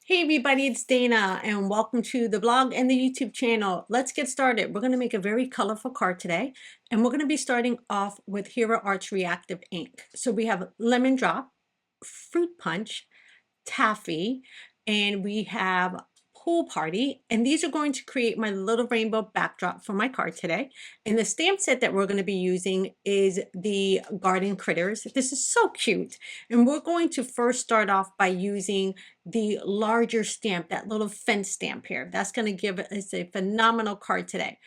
Hey everybody, it's Dana and welcome to the blog and the YouTube channel. Let's get started. We're going to make a very colorful card today and we're going to be starting off with Hero Arts Reactive ink. So we have Lemon Drop, Fruit Punch, Taffy, and we have Pool Party, and these are going to create my little rainbow backdrop for my card today. And the stamp set that we're going to be using is the Garden Critters. This is so cute, and we're going to first start off by using the larger stamp, that little fence stamp here. That's going to give us a phenomenal card today.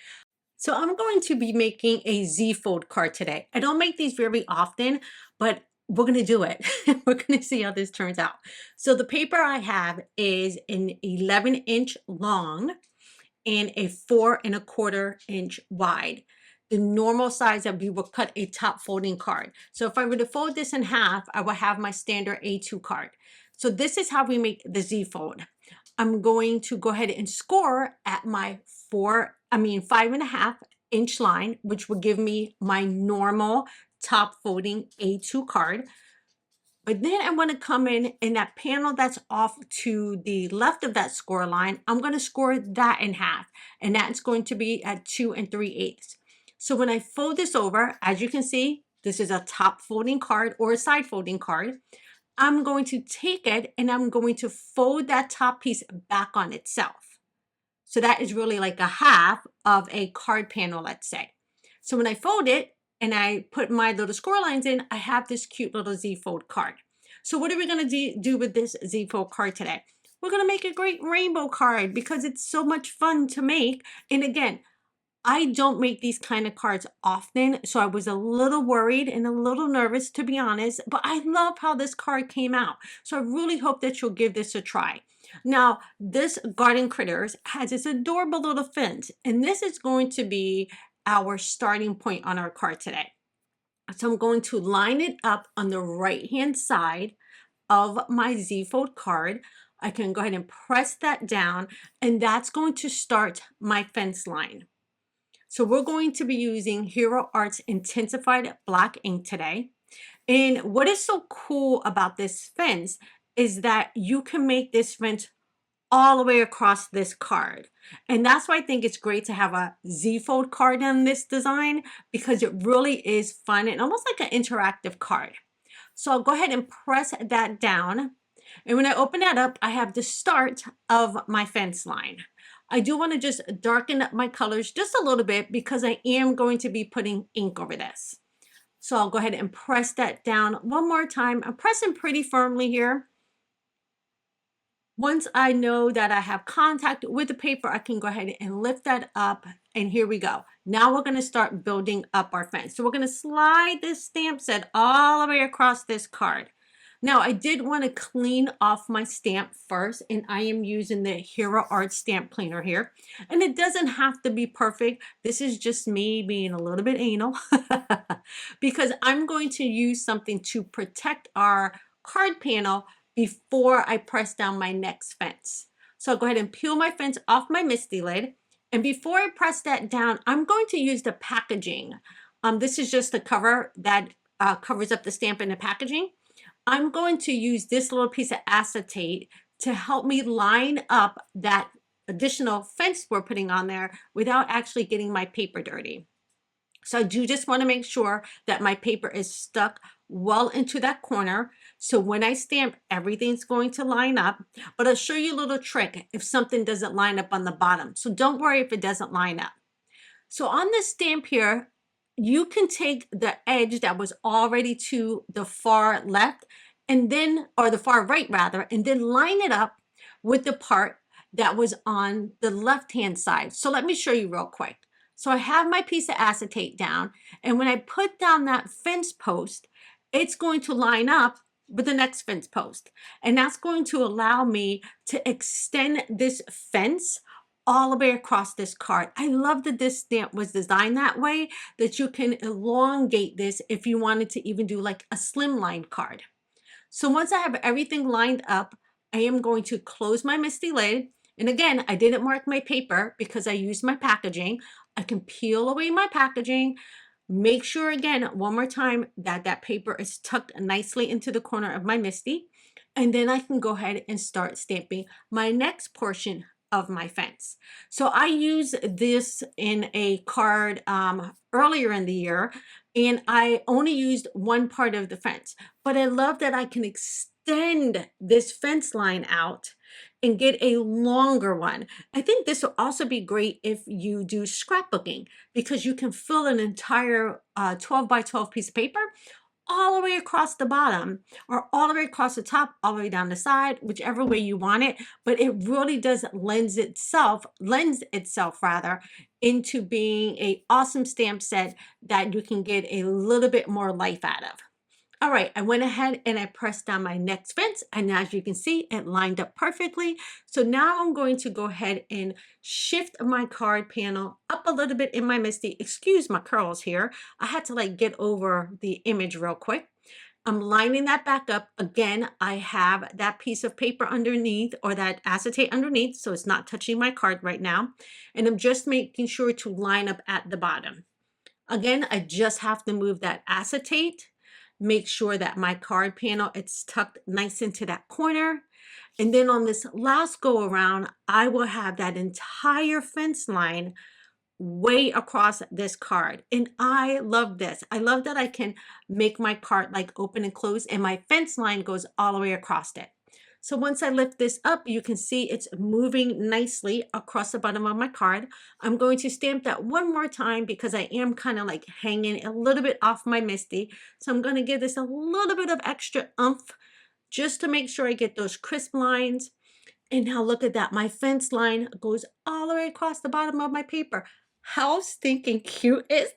So I'm going to be making a Z-fold card today. I don't make these very often, but we're going to do it. We're going to see how this turns out. So the paper I have is an 11-inch long and a 4¼ inch wide. The normal size that we will cut a top folding card. So if I were to fold this in half, I will have my standard A2 card. So this is how we make the Z-fold. I'm going to go ahead and score at my 5½ inch line, which will give me my normal top folding A2 card. But then I'm going to come in that panel that's off to the left of that score line. I'm going to score that in half, and that's going to be at 2 3/8. So when I fold this over, as you can see, this is a top folding card or a side folding card. I'm going to take it and I'm going to fold that top piece back on itself. So that is really like a half of a card panel, let's say. So when I fold it and I put my little score lines in, I have this cute little Z-fold card. So what are we going to do with this Z-fold card today? We're going to make a great rainbow card because it's so much fun to make. And again, I don't make these kind of cards often, so I was a little worried and a little nervous, to be honest, but I love how this card came out. So I really hope that you'll give this a try. Now, this Garden Critters has this adorable little fence, and this is going to be our starting point on our card today. So I'm going to line it up on the right-hand side of my Z-fold card. I can go ahead and press that down, and that's going to start my fence line. So we're going to be using Hero Arts Intens-ified black ink today. And what is so cool about this fence is that you can make this fence all the way across this card. And that's why I think it's great to have a Z-fold card in this design, because it really is fun and almost like an interactive card. So I'll go ahead and press that down. And when I open that up, I have the start of my fence line. I do want to just darken up my colors just a little bit because I am going to be putting ink over this. So I'll go ahead and press that down one more time. I'm pressing pretty firmly here. Once I know that I have contact with the paper, I can go ahead and lift that up, and here we go. Now we're going to start building up our fence. So we're going to slide this stamp set all the way across this card. Now, I did want to clean off my stamp first, and I am using the Hero Arts stamp cleaner here. And it doesn't have to be perfect. This is just me being a little bit anal because I'm going to use something to protect our card panel before I press down my next fence. So I'll go ahead and peel my fence off my Misty lid. And before I press that down, I'm going to use the packaging. This is just the cover that covers up the stamp and the packaging. I'm going to use this little piece of acetate to help me line up that additional fence we're putting on there without actually getting my paper dirty. So I do just want to make sure that my paper is stuck well into that corner. So when I stamp, everything's going to line up. But I'll show you a little trick if something doesn't line up on the bottom. So don't worry if it doesn't line up. So on this stamp here, you can take the edge that was already to the far left and then, or the far right rather, and then line it up with the part that was on the left-hand side. So let me show you real quick. So I have my piece of acetate down, and when I put down that fence post, it's going to line up with the next fence post. And that's going to allow me to extend this fence all the way across this card. I love that this stamp was designed that way, that you can elongate this if you wanted to even do like a slimline card. So once I have everything lined up, I am going to close my Misty lid. And again, I didn't mark my paper because I used my packaging. I can peel away my packaging. Make sure again, one more time, that that paper is tucked nicely into the corner of my Misty. And then I can go ahead and start stamping my next portion of my fence. So I used this in a card earlier in the year, and I only used one part of the fence. But I love that I can extend this fence line out and get a longer one. I think this will also be great if you do scrapbooking, because you can fill an entire 12 by 12 piece of paper all the way across the bottom, or all the way across the top, all the way down the side, whichever way you want it. But it really does lends itself rather, into being a awesome stamp set that you can get a little bit more life out of. All right, I went ahead and I pressed down my next fence, and as you can see, it lined up perfectly. So now I'm going to go ahead and shift my card panel up a little bit in my MISTI. Excuse my curls here. I had to like get over the image real quick. I'm lining that back up. Again, I have that piece of paper underneath, or that acetate underneath, so it's not touching my card right now. And I'm just making sure to line up at the bottom. Again, I just have to move that acetate, make sure that my card panel, it's tucked nice into that corner. And then on this last go around, I will have that entire fence line way across this card. And I love this. I love that I can make my card like open and close, and my fence line goes all the way across it. So once I lift this up, you can see it's moving nicely across the bottom of my card. I'm going to stamp that one more time because I am kind of like hanging a little bit off my MISTI. So I'm going to give this a little bit of extra oomph just to make sure I get those crisp lines. And now look at that. My fence line goes all the way across the bottom of my paper. How stinking cute is this?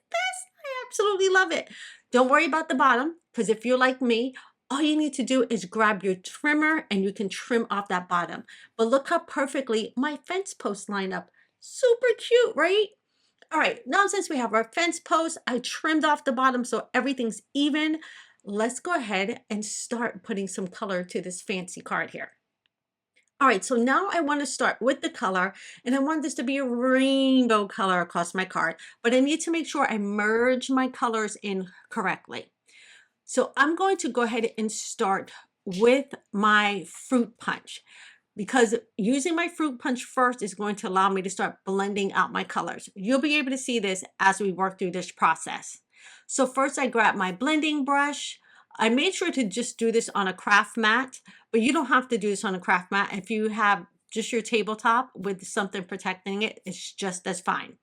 I absolutely love it. Don't worry about the bottom, because if you're like me, all you need to do is grab your trimmer and you can trim off that bottom. But look how perfectly my fence posts line up. Super cute, right? All right, now since we have our fence post, I trimmed off the bottom so everything's even. Let's go ahead and start putting some color to this fancy card here. All right, so now I want to start with the color, and I want this to be a rainbow color across my card, but I need to make sure I merge my colors in correctly. So I'm going to go ahead and start with my fruit punch, because using my fruit punch first is going to allow me to start blending out my colors. You'll be able to see this as we work through this process. So first I grab my blending brush. I made sure to just do this on a craft mat, but you don't have to do this on a craft mat. If you have just your tabletop with something protecting it, it's just as fine.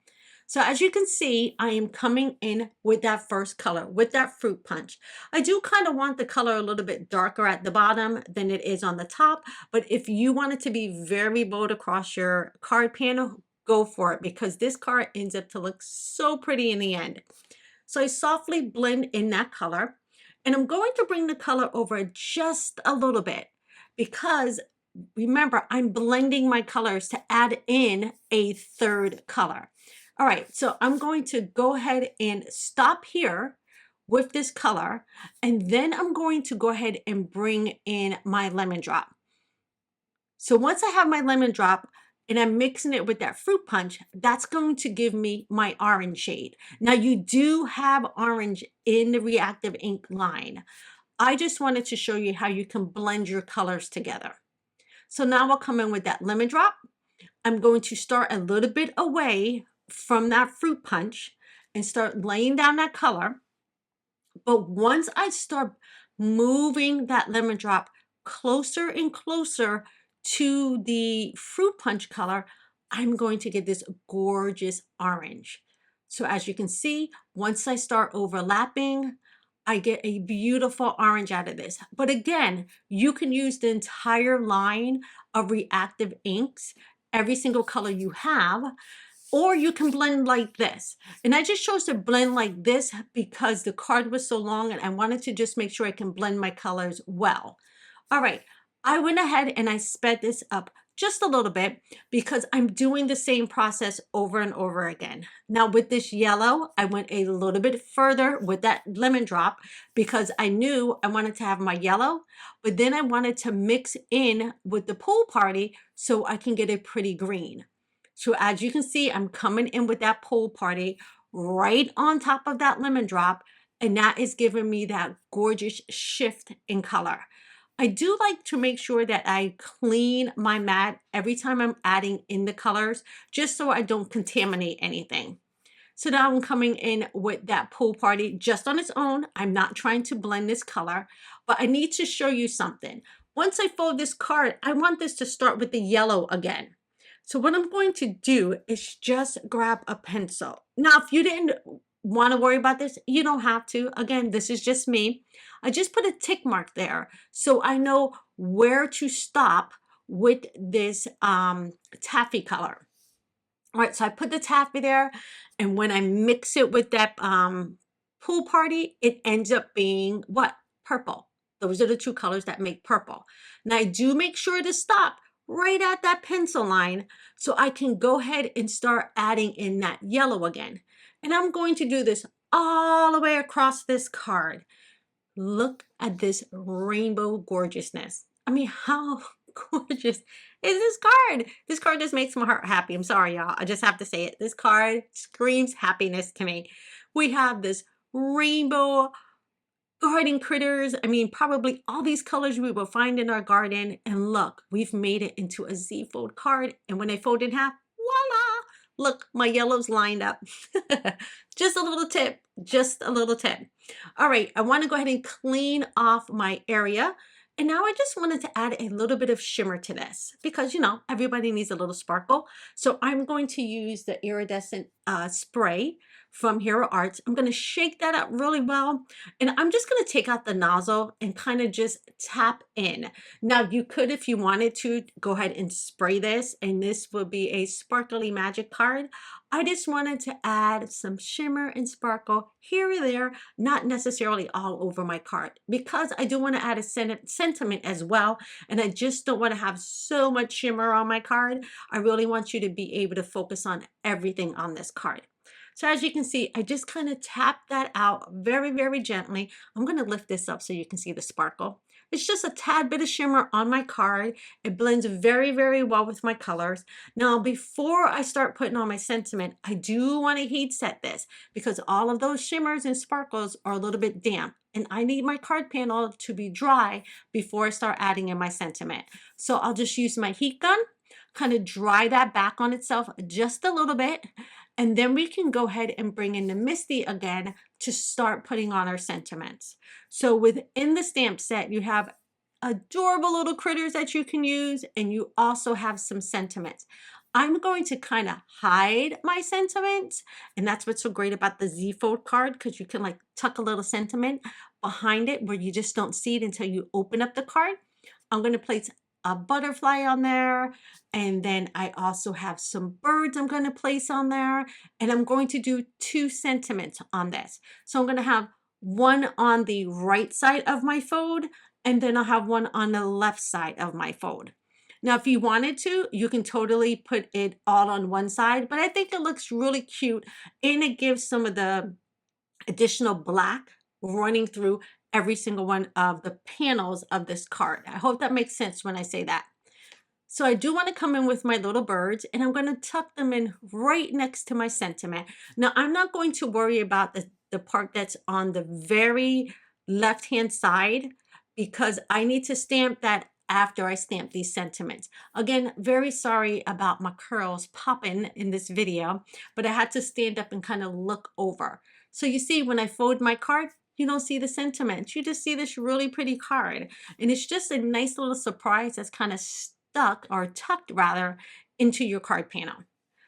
So as you can see, I am coming in with that first color, with that fruit punch. I do kind of want the color a little bit darker at the bottom than it is on the top, but if you want it to be very bold across your card panel, go for it, because this card ends up to look so pretty in the end. So I softly blend in that color, and I'm going to bring the color over just a little bit, because remember, I'm blending my colors to add in a third color. All right, so I'm going to go ahead and stop here with this color, and then I'm going to go ahead and bring in my lemon drop. So once I have my lemon drop and I'm mixing it with that fruit punch, that's going to give me my orange shade. Now you do have orange in the reactive ink line. I just wanted to show you how you can blend your colors together. So now I'll come in with that lemon drop. I'm going to start a little bit away from that fruit punch and start laying down that color. But once I start moving that lemon drop closer and closer to the fruit punch color, I'm going to get this gorgeous orange. So as you can see, once I start overlapping, I get a beautiful orange out of this. But again, you can use the entire line of reactive inks, every single color you have, or you can blend like this. And I just chose to blend like this because the card was so long and I wanted to just make sure I can blend my colors well. All right, I went ahead and I sped this up just a little bit because I'm doing the same process over and over again. Now with this yellow, I went a little bit further with that lemon drop because I knew I wanted to have my yellow, but then I wanted to mix in with the pool party so I can get a pretty green. So as you can see, I'm coming in with that pool party right on top of that lemon drop, and that is giving me that gorgeous shift in color. I do like to make sure that I clean my mat every time I'm adding in the colors, just so I don't contaminate anything. So now I'm coming in with that pool party just on its own. I'm not trying to blend this color, but I need to show you something. Once I fold this card, I want this to start with the yellow again. So what I'm going to do is just grab a pencil. Now, if you didn't want to worry about this, you don't have to. Again, this is just me. I just put a tick mark there so I know where to stop with this taffy color. All right, so I put the taffy there, and when I mix it with that pool party, it ends up being what? Purple. Those are the two colors that make purple. Now I do make sure to stop right at that pencil line so I can go ahead and start adding in that yellow again. And I'm going to do this all the way across this card. Look at this rainbow gorgeousness. I mean, how gorgeous is this card? This card just makes my heart happy. I'm sorry, y'all. I just have to say it. This card screams happiness to me. We have this rainbow garden critters. I mean, probably all these colors we will find in our garden. And look, we've made it into a Z fold card. And when I fold in half, voila! Look, my yellow's lined up. Just a little tip, just a little tip. All right, I want to go ahead and clean off my area. And now I just wanted to add a little bit of shimmer to this because, you know, everybody needs a little sparkle. So I'm going to use the iridescent spray from Hero Arts. I'm going to shake that up really well. And I'm just going to take out the nozzle and kind of just tap in. Now you could, if you wanted to, go ahead and spray this, and this will be a sparkly magic card. I just wanted to add some shimmer and sparkle here or there, not necessarily all over my card, because I do want to add a sentiment as well. And I just don't want to have so much shimmer on my card. I really want you to be able to focus on everything on this card. So as you can see, I just kind of tap that out very, very gently. I'm going to lift this up so you can see the sparkle. It's just a tad bit of shimmer on my card. It blends very, very well with my colors. Now, before I start putting on my sentiment, I do want to heat set this because all of those shimmers and sparkles are a little bit damp. And I need my card panel to be dry before I start adding in my sentiment. So I'll just use my heat gun, kind of dry that back on itself just a little bit. And then we can go ahead and bring in the Misty again to start putting on our sentiments. So within the stamp set, you have adorable little critters that you can use, and you also have some sentiments. I'm going to kind of hide my sentiments, and that's what's so great about the Z fold card, because you can like tuck a little sentiment behind it where you just don't see it until you open up the card. I'm going to place a butterfly on there, and then I also have some birds I'm going to place on there, and I'm going to do two sentiments on this. So I'm going to have one on the right side of my fold, and then I'll have one on the left side of my fold. Now, if you wanted to, you can totally put it all on one side, but I think it looks really cute, and it gives some of the additional black running through every single one of the panels of this card. I hope that makes sense when I say that. So I do want to come in with my little birds, and I'm going to tuck them in right next to my sentiment. Now, I'm not going to worry about the part that's on the very left-hand side because I need to stamp that after I stamp these sentiments. Again, very sorry about my curls popping in this video, but I had to stand up and kind of look over. So you see, when I fold my card, you don't see the sentiments. You just see this really pretty card. And it's just a nice little surprise that's kind of stuck, or tucked rather, into your card panel.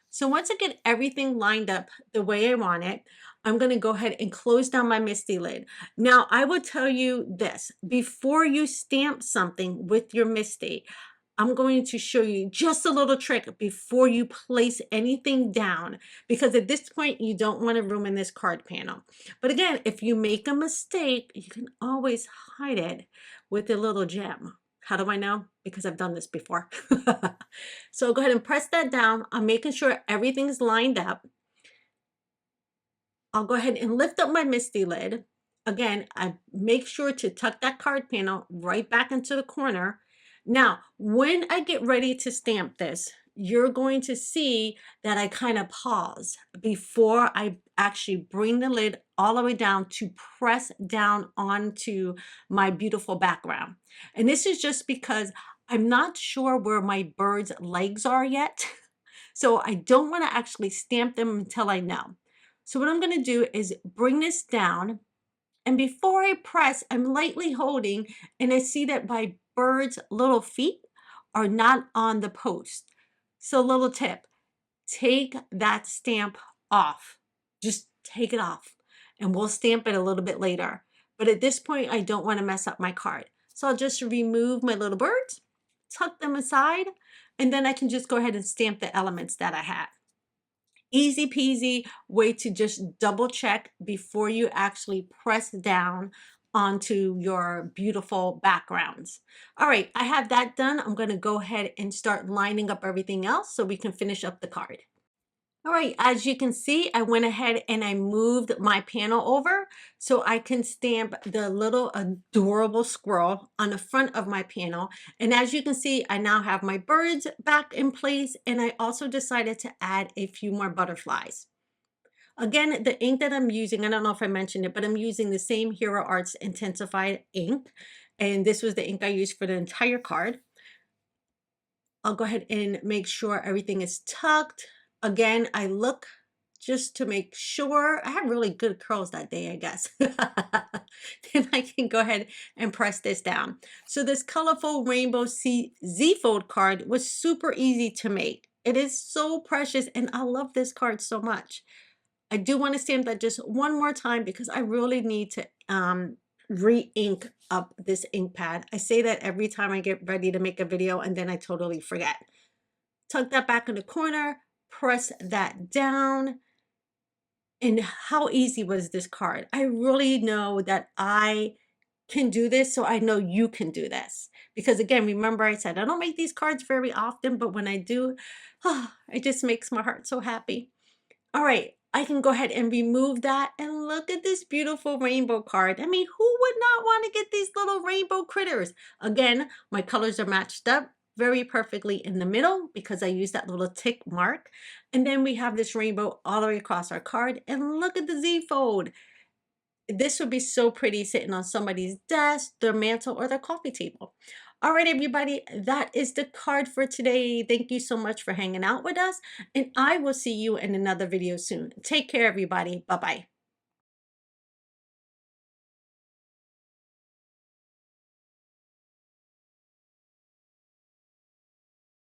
So once I get everything lined up the way I want it, I'm going to go ahead and close down my Misty lid. Now, I will tell you this, before you stamp something with your Misty, I'm going to show you just a little trick before you place anything down, because at this point, you don't want to ruin this card panel. But again, if you make a mistake, you can always hide it with a little gem. How do I know? Because I've done this before. So go ahead and press that down. I'm making sure everything's lined up. I'll go ahead and lift up my Misty lid. Again, I make sure to tuck that card panel right back into the corner. Now, when I get ready to stamp this, you're going to see that I kind of pause before I actually bring the lid all the way down to press down onto my beautiful background. And this is just because I'm not sure where my bird's legs are yet. So I don't want to actually stamp them until I know. So what I'm going to do is bring this down, and before I press, I'm lightly holding, and I see that my bird's little feet are not on the post. So little tip, take that stamp off. Just take it off, and we'll stamp it a little bit later. But at this point, I don't want to mess up my card. So I'll just remove my little birds, tuck them aside, and then I can just go ahead and stamp the elements that I have. Easy peasy way to just double check before you actually press down onto your beautiful backgrounds. All right, I have that done. I'm going to go ahead and start lining up everything else so we can finish up the card. All right, as you can see, I went ahead and I moved my panel over so I can stamp the little adorable squirrel on the front of my panel. And as you can see, I now have my birds back in place, and I also decided to add a few more butterflies. Again, the ink that I'm using, I don't know if I mentioned it, but I'm using the same Hero Arts Intens-ified ink. And this was the ink I used for the entire card. I'll go ahead and make sure everything is tucked. Again, I look just to make sure. I have really good curls that day, I guess. Then I can go ahead and press this down. So this colorful rainbow Z-fold card was super easy to make. It is so precious, and I love this card so much. I do want to stamp that just one more time because I really need to re-ink up this ink pad. I say that every time I get ready to make a video, and then I totally forget. Tuck that back in the corner, press that down. And how easy was this card? I really know that I can do this, so I know you can do this. Because again, remember I said I don't make these cards very often, but when I do, it just makes my heart so happy. All right, I can go ahead and remove that, and look at this beautiful rainbow card. I mean, who would not want to get these little rainbow critters? Again, my colors are matched up very perfectly in the middle because I used that little tick mark. And then we have this rainbow all the way across our card, and look at the Z fold. This would be so pretty sitting on somebody's desk, their mantle, or their coffee table. All right, everybody, that is the card for today. Thank you so much for hanging out with us, and I will see you in another video soon. Take care, everybody. Bye-bye.